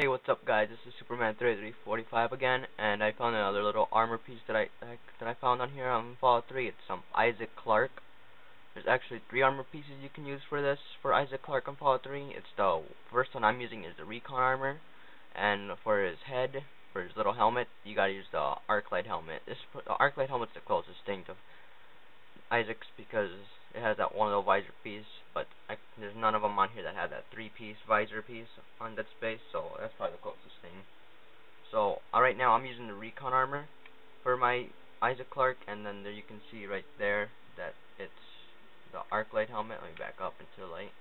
Hey, what's up, guys? This is Superman 3345 again, and I found another little armor piece that I found on here on Fallout 3. It's some Isaac Clarke. There's actually 3 armor pieces you can use for this for Isaac Clarke on Fallout 3. It's the first one I'm using is the recon armor, and for his head, for his little helmet, you gotta use the arclight helmet. The arclight helmet's the closest thing to Isaac's because it has that one little visor piece, but there's none of them on here that have that 3-piece visor piece on Dead Space, so that's probably the closest thing. So right now I'm using the recon armor for my Isaac Clarke, and then there you can see right there that it's the arclight helmet. Let me back up into the light.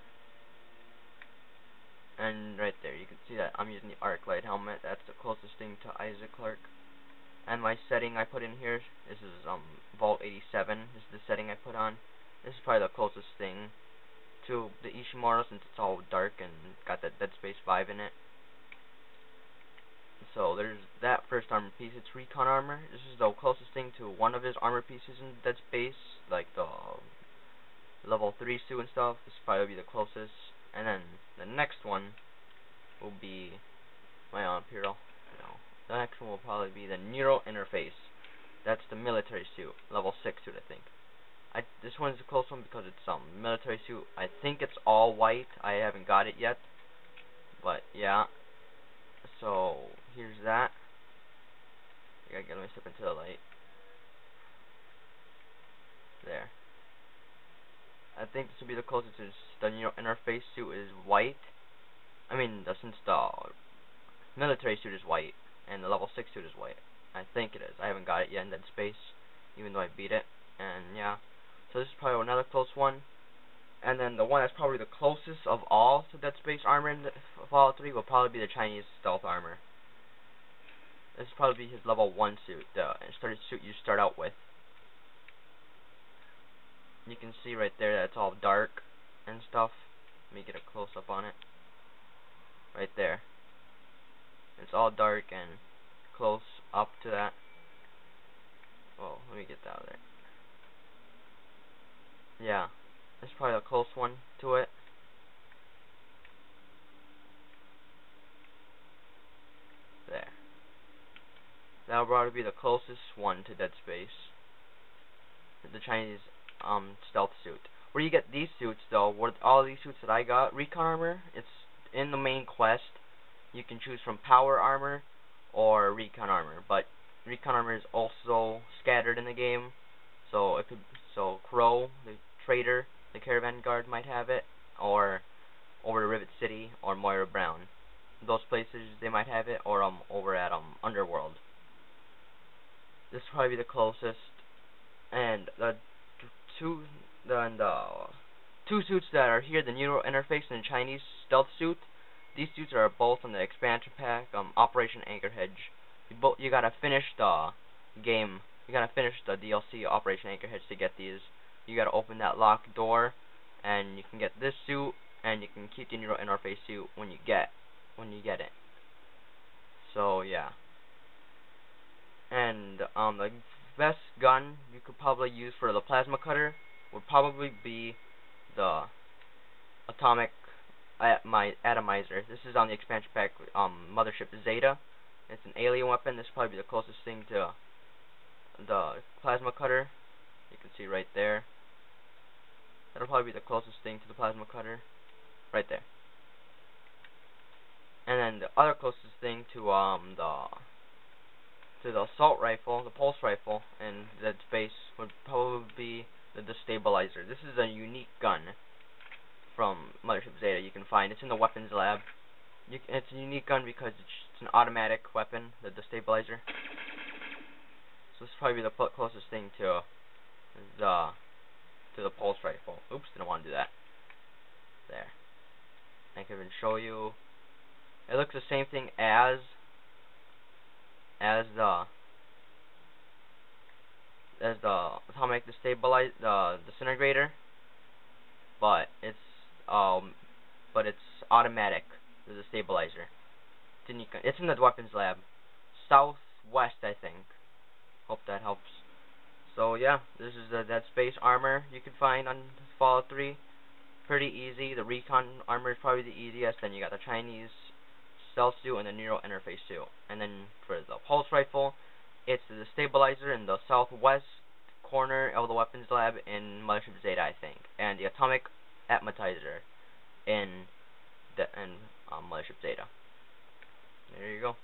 And right there you can see that I'm using the arclight helmet. That's the closest thing to Isaac Clarke. And my setting I put in here, this is Vault 87. This is the setting I put on. This is probably the closest thing to the Ishimura since it's all dark and got that Dead Space vibe in it. So there's that first armor piece. It's recon armor. This is the closest thing to one of his armor pieces in Dead Space, like the level 3 suit and stuff. This probably will be the closest. And then the next one will be my Imperial. The next one will probably be the neural interface. That's the military suit, level 6 suit, I think. This one's a close one because it's military suit. I think it's all white. I haven't got it yet, but yeah. So here's that. Let me step into the light. There. I think this will be the closest. The neural interface suit is white. I mean, since the military suit is white and the level 6 suit is white. I think it is. I haven't got it yet in Dead Space, even though I beat it. And yeah. So this is probably another close one. And then the one that's probably the closest of all to Dead Space armor in Fallout 3 will probably be the Chinese stealth armor. This will probably be his level 1 suit, the suit you start out with. You can see right there that it's all dark and stuff. Let me get a close up on it. Right there. It's all dark and close up to that. Well, let me get that out of there. Yeah, this is probably a close one to it. There. That'll probably be the closest one to Dead Space. The Chinese stealth suit. Where you get these suits though, all these suits that I got, recon armor, it's in the main quest. You can choose from power armor or recon armor, but recon armor is also scattered in the game. So Crow, the trader, the caravan guard might have it, or over to Rivet City or Moira Brown. Those places they might have it, or over at Underworld. This will probably be the closest. And the two suits that are here, the neural interface and the Chinese stealth suit. These suits are both on the expansion pack, Operation Anchorage. You gotta finish the game. You gotta finish the DLC Operation Anchorage to get these. You gotta open that locked door, and you can get this suit, and you can keep the neural interface suit when you get it. So yeah. And the best gun you could probably use for the plasma cutter would probably be the atomic atomizer. This is on the expansion pack Mothership Zeta. It's an alien weapon. This will probably be the closest thing to the plasma cutter. You can see right there. That'll probably be the closest thing to the plasma cutter. Right there. And then the other closest thing to the assault rifle, the pulse rifle in Dead Space would probably be the destabilizer. This is a unique gun from Mothership Zeta you can find. It's in the weapons lab. It's a unique gun because it's an automatic weapon, the destabilizer. So this will probably be the closest thing to the pulse rifle. Oops, didn't want to do that. There. I can even show you. It looks the same thing as the atomic disintegrator, but it's automatic. The destabilizer. It's in the weapons lab, southwest, I think. Hope that helps. So yeah, this is the Dead Space armor you can find on Fallout 3. Pretty easy. The recon armor is probably the easiest. Then you got the Chinese stealth suit and the neural interface suit. And then for the pulse rifle, it's the stabilizer in the southwest corner of the weapons lab in Mothership Zeta, I think, and the atomic atomizer in Mothership Zeta. There you go.